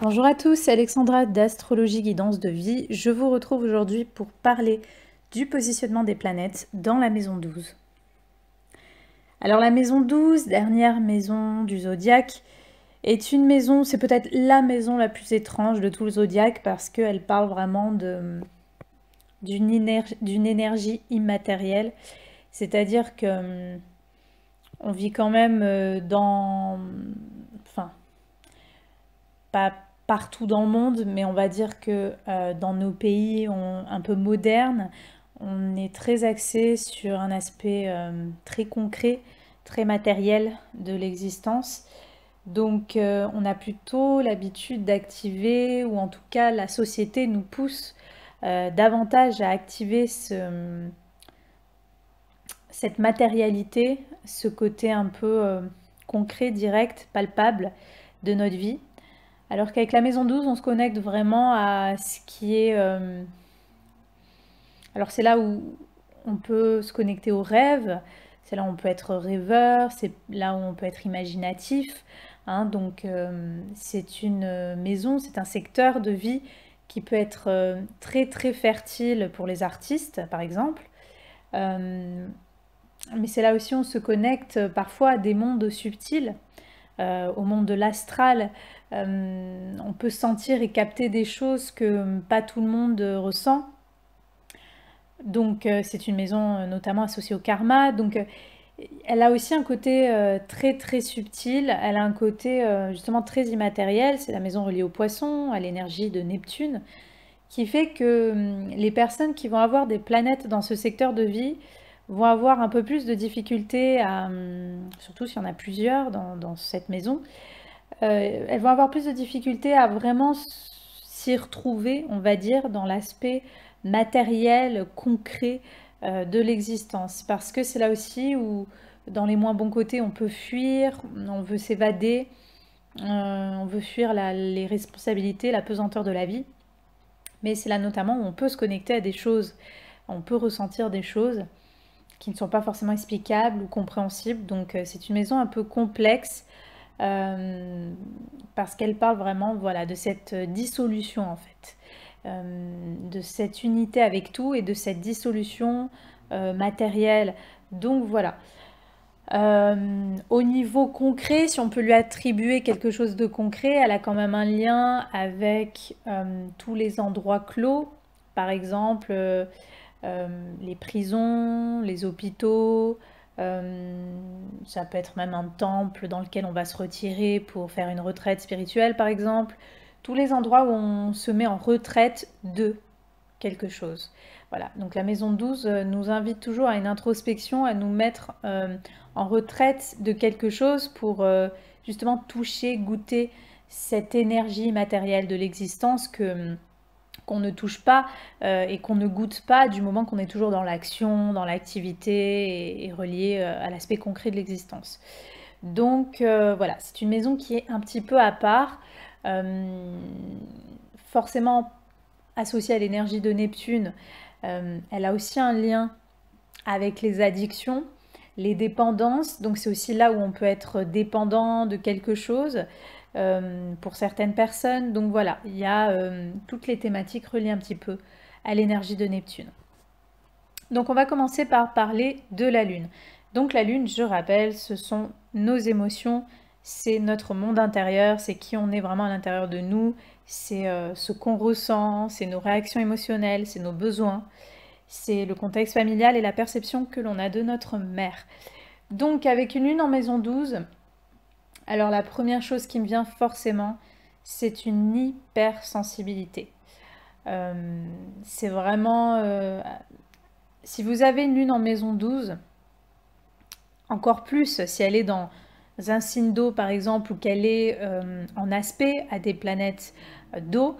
Bonjour à tous, c'est Alexandra d'Astrologie Guidance de Vie. Je vous retrouve aujourd'hui pour parler du positionnement des planètes dans la maison 12. Alors la maison 12, dernière maison du zodiaque, est une maison, c'est peut-être la maison la plus étrange de tout le zodiaque parce qu'elle parle vraiment d'une énergie immatérielle. C'est-à-dire que on vit quand même enfin, pas partout dans le monde, mais on va dire que dans nos pays un peu modernes, on est très axé sur un aspect très concret, très matériel de l'existence. Donc on a plutôt l'habitude d'activer, ou en tout cas la société nous pousse davantage à activer cette matérialité, ce côté un peu concret, direct, palpable de notre vie. Alors qu'avec la maison 12, on se connecte vraiment à ce qui est... Alors c'est là où on peut se connecter aux rêves, c'est là où on peut être rêveur, c'est là où on peut être imaginatif. Hein. Donc c'est une maison, c'est un secteur de vie qui peut être très très fertile pour les artistes, par exemple. Mais c'est là aussi où on se connecte parfois à des mondes subtils, au monde de l'astral. On peut sentir et capter des choses que pas tout le monde ressent. Donc c'est une maison notamment associée au karma. Donc elle a aussi un côté très très subtil. Elle a un côté justement très immatériel. C'est la maison reliée au poisson, à l'énergie de Neptune, qui fait que les personnes qui vont avoir des planètes dans ce secteur de vie vont avoir un peu plus de difficultés à, surtout s'il y en a plusieurs dans cette maison, elles vont avoir plus de difficultés à vraiment s'y retrouver, on va dire, dans l'aspect matériel, concret de l'existence. Parce que c'est là aussi où, dans les moins bons côtés, on peut fuir, on veut s'évader, on veut fuir les responsabilités, la pesanteur de la vie. Mais c'est là notamment où on peut se connecter à des choses, on peut ressentir des choses qui ne sont pas forcément explicables ou compréhensibles. Donc c'est une maison un peu complexe parce qu'elle parle vraiment voilà, de cette dissolution en fait, de cette unité avec tout et de cette dissolution matérielle. Donc voilà. Au niveau concret, si on peut lui attribuer quelque chose de concret, elle a quand même un lien avec tous les endroits clos, par exemple les prisons, les hôpitaux, ça peut être même un temple dans lequel on va se retirer pour faire une retraite spirituelle par exemple. Tous les endroits où on se met en retraite de quelque chose. Voilà, donc la maison 12 nous invite toujours à une introspection, à nous mettre en retraite de quelque chose pour justement toucher, goûter cette énergie matérielle de l'existence qu'on ne touche pas et qu'on ne goûte pas du moment qu'on est toujours dans l'action, dans l'activité et relié à l'aspect concret de l'existence. Donc voilà, c'est une maison qui est un petit peu à part, forcément associée à l'énergie de Neptune. Elle a aussi un lien avec les addictions, les dépendances. Donc c'est aussi là où on peut être dépendant de quelque chose pour certaines personnes. Donc voilà, il y a toutes les thématiques reliées un petit peu à l'énergie de Neptune. Donc on va commencer par parler de la Lune. Donc la Lune, je rappelle, ce sont nos émotions, c'est notre monde intérieur, c'est qui on est vraiment à l'intérieur de nous, c'est ce qu'on ressent, c'est nos réactions émotionnelles, c'est nos besoins, c'est le contexte familial et la perception que l'on a de notre mère. Donc avec une Lune en maison 12, alors la première chose qui me vient forcément, c'est une hypersensibilité. C'est vraiment... si vous avez une Lune en maison 12, encore plus si elle est dans un signe d'eau par exemple, ou qu'elle est en aspect à des planètes d'eau,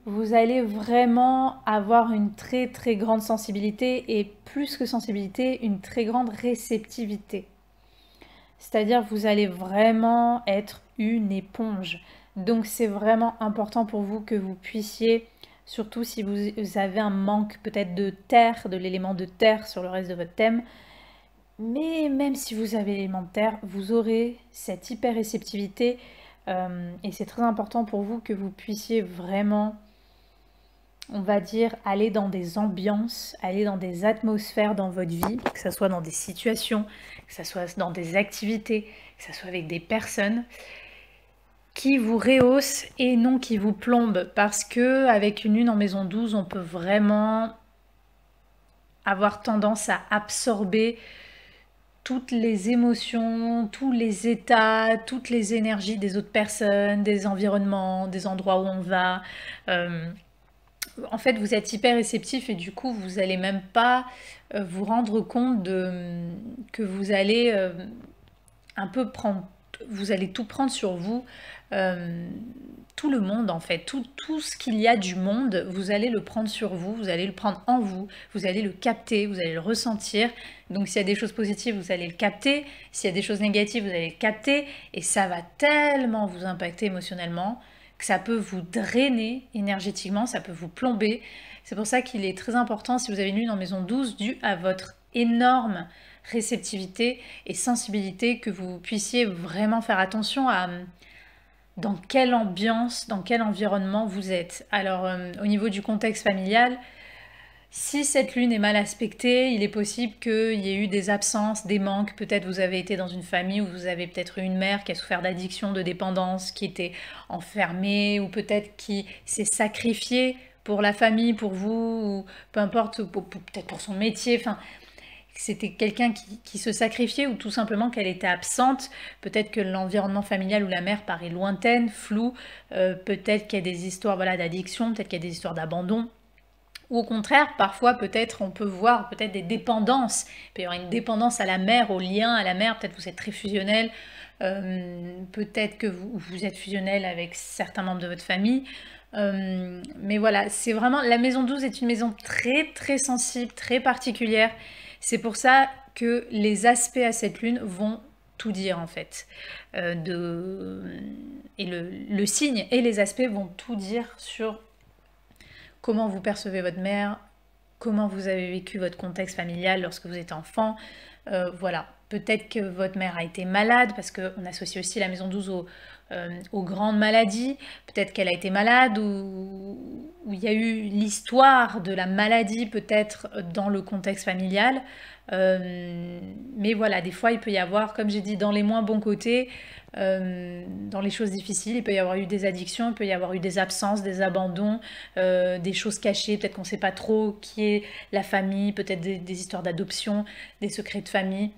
vous allez vraiment avoir une très très grande sensibilité et plus que sensibilité, une très grande réceptivité. C'est-à-dire vous allez vraiment être une éponge. Donc c'est vraiment important pour vous que vous puissiez, surtout si vous avez un manque peut-être de terre, de l'élément de terre sur le reste de votre thème, mais même si vous avez l'élément de terre, vous aurez cette hyper réceptivité Et c'est très important pour vous que vous puissiez vraiment, on va dire, aller dans des ambiances, aller dans des atmosphères dans votre vie, que ce soit dans des situations, que ce soit dans des activités, que ce soit avec des personnes qui vous rehaussent et non qui vous plombent. Parce que avec une lune en maison 12, on peut vraiment avoir tendance à absorber toutes les émotions, tous les états, toutes les énergies des autres personnes, des environnements, des endroits où on va. En fait, vous êtes hyper réceptif et du coup, vous n'allez même pas vous rendre compte que vous allez un peu prendre, vous allez tout prendre sur vous, tout le monde en fait, tout ce qu'il y a du monde, vous allez le prendre sur vous, vous allez le prendre en vous, vous allez le capter, vous allez le ressentir. Donc s'il y a des choses positives, vous allez le capter, s'il y a des choses négatives, vous allez le capter, et ça va tellement vous impacter émotionnellement que ça peut vous drainer énergétiquement, ça peut vous plomber. C'est pour ça qu'il est très important, si vous avez une lune en maison 12, dû à votre énorme réceptivité et sensibilité, que vous puissiez vraiment faire attention à dans quelle ambiance, dans quel environnement vous êtes. Alors au niveau du contexte familial, si cette lune est mal aspectée, il est possible qu'il y ait eu des absences, des manques. Peut-être vous avez été dans une famille où vous avez peut-être eu une mère qui a souffert d'addiction, de dépendance, qui était enfermée, ou peut-être qui s'est sacrifiée pour la famille, pour vous, ou peu importe, peut-être pour son métier. Enfin, c'était quelqu'un qui se sacrifiait, ou tout simplement qu'elle était absente. Peut-être que l'environnement familial ou la mère paraît lointaine, floue. Peut-être qu'il y a des histoires voilà, d'addiction, peut-être qu'il y a des histoires d'abandon. Ou au contraire, parfois peut-être on peut voir peut-être des dépendances. Il peut y avoir une dépendance à la mère, au lien à la mère. Peut-être vous êtes très fusionnel. Peut-être que vous êtes fusionnel avec certains membres de votre famille. Mais voilà, c'est vraiment... La maison 12 est une maison très très sensible, très particulière. C'est pour ça que les aspects à cette lune vont tout dire en fait. Et le signe et les aspects vont tout dire sur comment vous percevez votre mère, comment vous avez vécu votre contexte familial lorsque vous étiez enfant. Voilà, peut-être que votre mère a été malade, parce qu'on associe aussi la maison 12 aux grandes maladies. Peut-être qu'elle a été malade, ou il y a eu l'histoire de la maladie peut-être dans le contexte familial. Mais voilà, des fois il peut y avoir, comme j'ai dit, dans les moins bons côtés, dans les choses difficiles, il peut y avoir eu des addictions, il peut y avoir eu des absences, des abandons, des choses cachées, peut-être qu'on ne sait pas trop qui est la famille, peut-être des histoires d'adoption, des secrets de famille.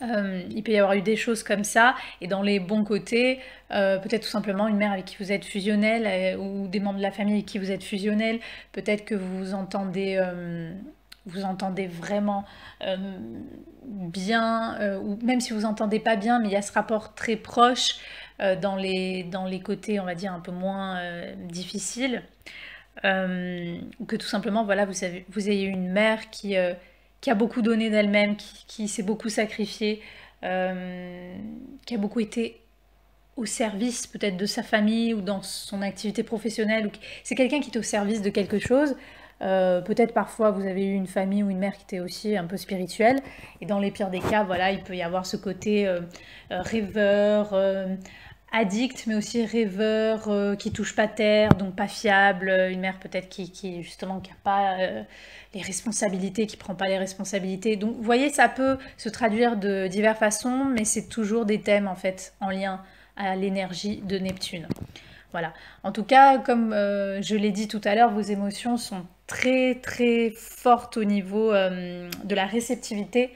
Il peut y avoir eu des choses comme ça, et dans les bons côtés, peut-être tout simplement une mère avec qui vous êtes fusionnel, ou des membres de la famille avec qui vous êtes fusionnel. Peut-être que vous entendez vraiment bien, ou même si vous entendez pas bien, mais il y a ce rapport très proche dans les côtés, on va dire, un peu moins difficiles. Ou que tout simplement, voilà, vous ayez une mère qui a beaucoup donné d'elle-même, qui s'est beaucoup sacrifiée, qui a beaucoup été au service peut-être de sa famille ou dans son activité professionnelle. C'est quelqu'un qui est au service de quelque chose. Peut-être parfois vous avez eu une famille ou une mère qui était aussi un peu spirituelle. Et dans les pires des cas, voilà, il peut y avoir ce côté rêveur, addict, mais aussi rêveur, qui touche pas terre, donc pas fiable. Une mère peut-être qui justement qui a pas les responsabilités, qui prend pas les responsabilités. Donc vous voyez, ça peut se traduire de diverses façons, mais c'est toujours des thèmes en fait en lien à l'énergie de Neptune. Voilà. En tout cas, comme je l'ai dit tout à l'heure, vos émotions sont très très fortes au niveau de la réceptivité.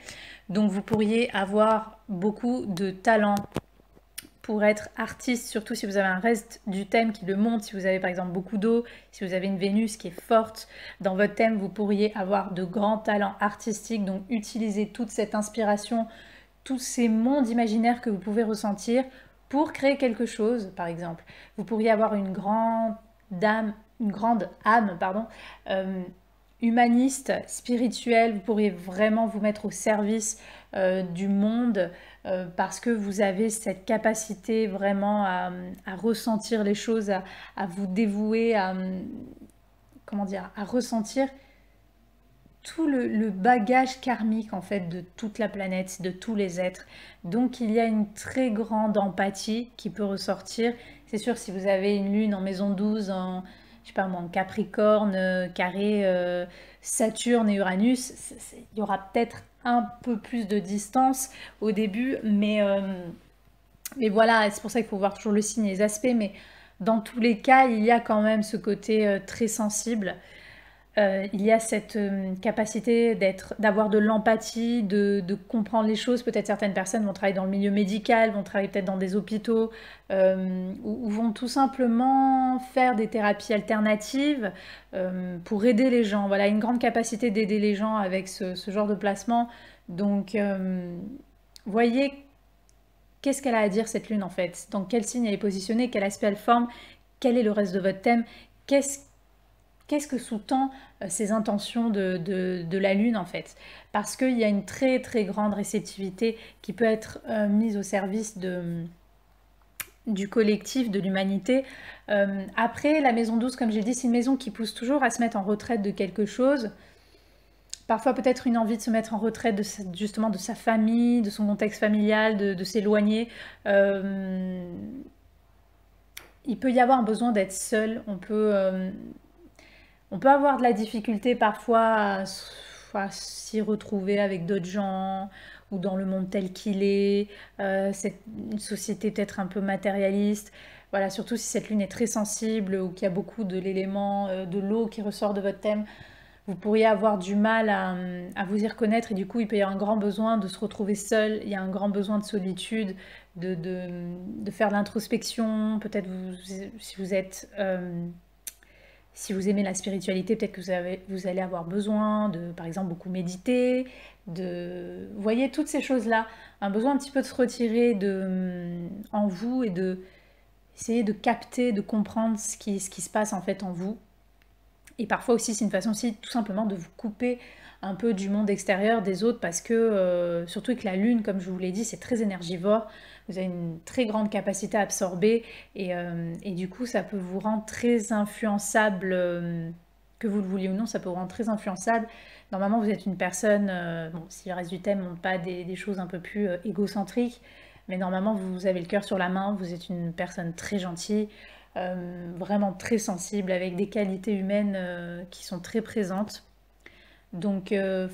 Donc vous pourriez avoir beaucoup de talent pour être artiste, surtout si vous avez un reste du thème qui le montre. Si vous avez par exemple beaucoup d'eau, si vous avez une Vénus qui est forte dans votre thème, vous pourriez avoir de grands talents artistiques. Donc utilisez toute cette inspiration, tous ces mondes imaginaires que vous pouvez ressentir pour créer quelque chose. Par exemple, vous pourriez avoir une grande âme, humaniste, spirituelle. Vous pourriez vraiment vous mettre au service du monde, parce que vous avez cette capacité vraiment à ressentir les choses, à vous dévouer, comment dire, à ressentir tout le bagage karmique en fait de toute la planète, de tous les êtres. Donc il y a une très grande empathie qui peut ressortir. C'est sûr, si vous avez une lune en maison 12, en, je sais pas moi, en Capricorne, carré Saturne et Uranus, il y aura peut-être un peu plus de distance au début, mais voilà, c'est pour ça qu'il faut voir toujours le signe et les aspects, mais dans tous les cas, il y a quand même ce côté très sensible. Il y a cette capacité d'avoir de l'empathie, de comprendre les choses. Peut-être certaines personnes vont travailler dans le milieu médical, vont travailler peut-être dans des hôpitaux, ou vont tout simplement faire des thérapies alternatives pour aider les gens. Voilà, une grande capacité d'aider les gens avec ce genre de placement. Donc, voyez qu'est-ce qu'elle a à dire cette lune en fait, dans quel signe elle est positionnée, quel aspect elle forme, quel est le reste de votre thème, qu'est-ce que sous-tend ces intentions de la Lune en fait. Parce qu'il y a une très très grande réceptivité qui peut être mise au service du collectif, de l'humanité. Après, la maison 12, comme j'ai dit, c'est une maison qui pousse toujours à se mettre en retraite de quelque chose. Parfois peut-être une envie de se mettre en retraite justement de sa famille, de son contexte familial, de s'éloigner. Il peut y avoir un besoin d'être seul. On peut avoir de la difficulté parfois à s'y retrouver avec d'autres gens ou dans le monde tel qu'il est. C'est une société peut-être un peu matérialiste. Voilà, surtout si cette lune est très sensible ou qu'il y a beaucoup de l'élément de l'eau qui ressort de votre thème, vous pourriez avoir du mal à vous y reconnaître et du coup il peut y avoir un grand besoin de se retrouver seul, il y a un grand besoin de solitude, de faire de l'introspection, peut-être si vous êtes... si vous aimez la spiritualité, peut-être que vous allez avoir besoin de, par exemple, beaucoup méditer, vous voyez, toutes ces choses-là, un besoin un petit peu de se retirer en vous et de essayer de capter, de comprendre ce qui se passe en fait en vous. Et parfois aussi, c'est une façon aussi tout simplement de vous couper un peu du monde extérieur, des autres, parce que, surtout avec la lune, comme je vous l'ai dit, c'est très énergivore, vous avez une très grande capacité à absorber, et du coup, ça peut vous rendre très influençable, que vous le vouliez ou non, ça peut vous rendre très influençable. Normalement, vous êtes une personne, bon, si le reste du thème n'ont pas des choses un peu plus égocentriques, mais normalement, vous avez le cœur sur la main, vous êtes une personne très gentille, vraiment très sensible, avec des qualités humaines qui sont très présentes. Donc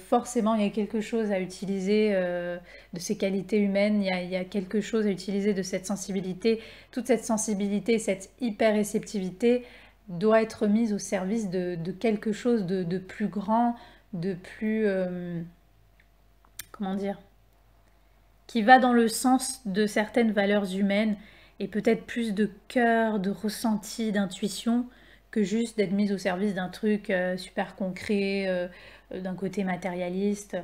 forcément, il y a quelque chose à utiliser de ces qualités humaines, il y a quelque chose à utiliser de cette sensibilité. Toute cette sensibilité, cette hyper-réceptivité doit être mise au service de quelque chose de plus grand, de plus... comment dire, qui va dans le sens de certaines valeurs humaines et peut-être plus de cœur, de ressenti, d'intuition que juste d'être mise au service d'un truc super concret, d'un côté matérialiste.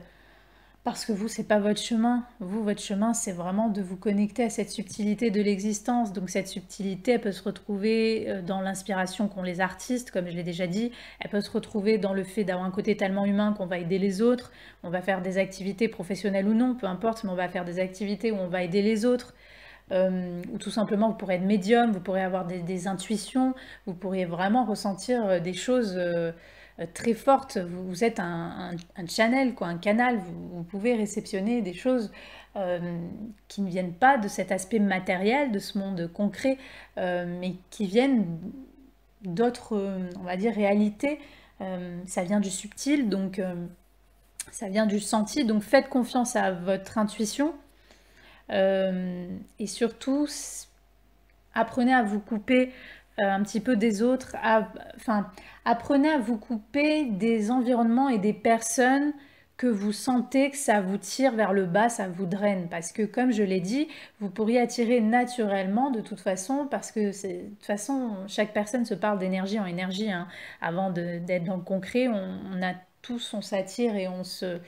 Parce que vous, c'est pas votre chemin. Vous, votre chemin, c'est vraiment de vous connecter à cette subtilité de l'existence. Donc cette subtilité, elle peut se retrouver dans l'inspiration qu'ont les artistes, comme je l'ai déjà dit. Elle peut se retrouver dans le fait d'avoir un côté tellement humain qu'on va aider les autres. On va faire des activités professionnelles ou non, peu importe, mais on va faire des activités où on va aider les autres. Ou tout simplement, vous pourrez être médium, vous pourrez avoir des intuitions, vous pourriez vraiment ressentir des choses très fortes. Vous êtes un channel, quoi, un canal. Vous pouvez réceptionner des choses qui ne viennent pas de cet aspect matériel, de ce monde concret, mais qui viennent d'autres, on va dire, réalités. Ça vient du subtil, donc ça vient du senti. Donc faites confiance à votre intuition. Et surtout, apprenez à vous couper un petit peu des autres, enfin, apprenez à vous couper des environnements et des personnes que vous sentez que ça vous tire vers le bas, ça vous draine. Parce que comme je l'ai dit, vous pourriez attirer naturellement de toute façon, parce que de toute façon, chaque personne se parle d'énergie en énergie. Hein. Avant d'être dans le concret, on a tous, on s'attire et on se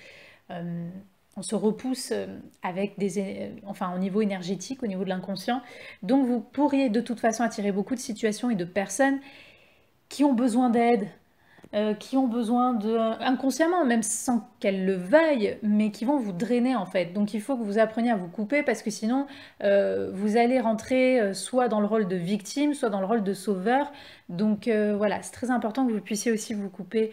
repousse avec enfin, au niveau énergétique, au niveau de l'inconscient. Donc vous pourriez de toute façon attirer beaucoup de situations et de personnes qui ont besoin d'aide, qui ont besoin de, inconsciemment, même sans qu'elles le veuillent, mais qui vont vous drainer en fait. Donc il faut que vous appreniez à vous couper parce que sinon vous allez rentrer soit dans le rôle de victime, soit dans le rôle de sauveur. Donc voilà, c'est très important que vous puissiez aussi vous couper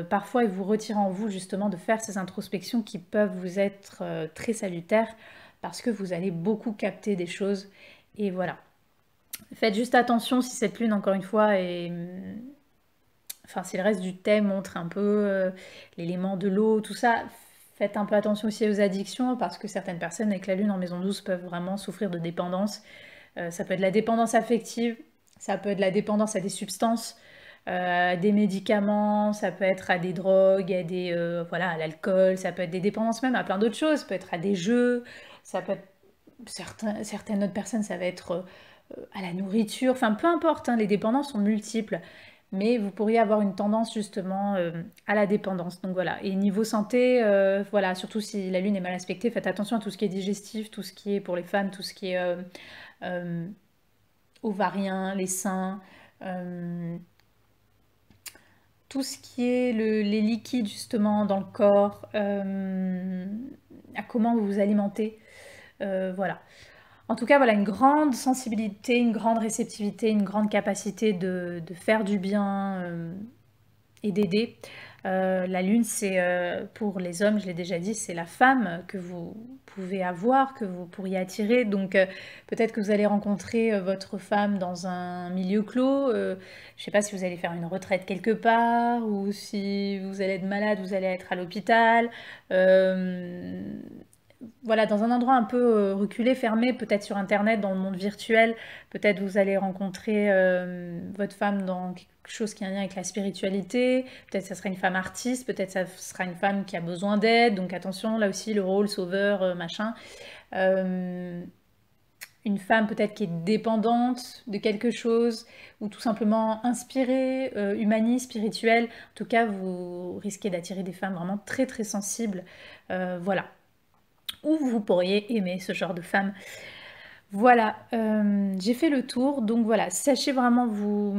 parfois et vous retirer en vous justement de faire ces introspections qui peuvent vous être très salutaires parce que vous allez beaucoup capter des choses et voilà. Faites juste attention si cette lune, encore une fois, est... Enfin, si le reste du thème montre un peu l'élément de l'eau, tout ça, faites un peu attention aussi aux addictions parce que certaines personnes avec la lune en maison 12 peuvent vraiment souffrir de dépendance. Ça peut être la dépendance affective, ça peut être la dépendance à des substances, des médicaments, ça peut être à des drogues, à des voilà, à l'alcool, ça peut être des dépendances même à plein d'autres choses, ça peut être à des jeux, ça peut être certaines autres personnes, ça va être à la nourriture, enfin peu importe, hein, les dépendances sont multiples, mais vous pourriez avoir une tendance justement à la dépendance. Donc voilà, et niveau santé, voilà, surtout si la lune est mal aspectée, faites attention à tout ce qui est digestif, tout ce qui est pour les femmes, tout ce qui est euh, ovarien, les seins, euh, tout ce qui est les liquides justement dans le corps, à comment vous vous alimentez, voilà. En tout cas, voilà, une grande sensibilité, une grande réceptivité, une grande capacité de faire du bien et d'aider. La lune, c'est pour les hommes, je l'ai déjà dit, c'est la femme que vous pouvez avoir, que vous pourriez attirer. Donc peut-être que vous allez rencontrer votre femme dans un milieu clos. Je ne sais pas si vous allez faire une retraite quelque part ou si vous allez être malade, vous allez être à l'hôpital. Euh, voilà, dans un endroit un peu reculé, fermé, peut-être sur Internet, dans le monde virtuel, peut-être vous allez rencontrer votre femme dans quelque chose qui a un lien avec la spiritualité, peut-être ça sera une femme artiste, peut-être ça sera une femme qui a besoin d'aide, donc attention, là aussi le rôle sauveur, machin. Euh, une femme peut-être qui est dépendante de quelque chose, ou tout simplement inspirée, humaniste, spirituelle. En tout cas, vous risquez d'attirer des femmes vraiment très très sensibles. Voilà, ou vous pourriez aimer ce genre de femme. Voilà, j'ai fait le tour, donc voilà, sachez vraiment vous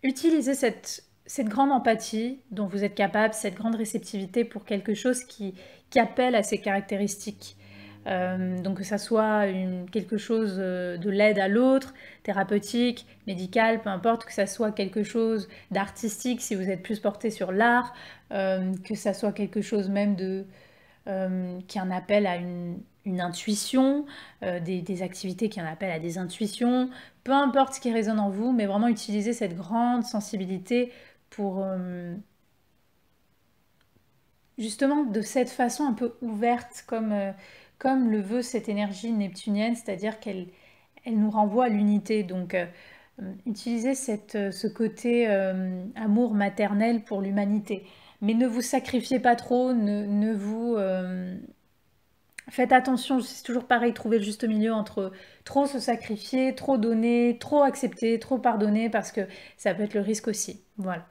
utiliser cette grande empathie dont vous êtes capable, cette grande réceptivité pour quelque chose qui appelle à ces caractéristiques. Donc que ça soit quelque chose de l'aide à l'autre, thérapeutique, médical, peu importe, que ça soit quelque chose d'artistique si vous êtes plus porté sur l'art, que ça soit quelque chose même qui en appelle à une intuition, des activités qui en appellent à des intuitions, peu importe ce qui résonne en vous, mais vraiment utiliser cette grande sensibilité pour justement de cette façon un peu ouverte comme le veut cette énergie neptunienne, c'est-à-dire qu'elle nous renvoie à l'unité. Donc utiliser ce côté amour maternel pour l'humanité. Mais ne vous sacrifiez pas trop, ne vous... faites attention, c'est toujours pareil, trouver le juste milieu entre trop se sacrifier, trop donner, trop accepter, trop pardonner, parce que ça peut être le risque aussi. Voilà.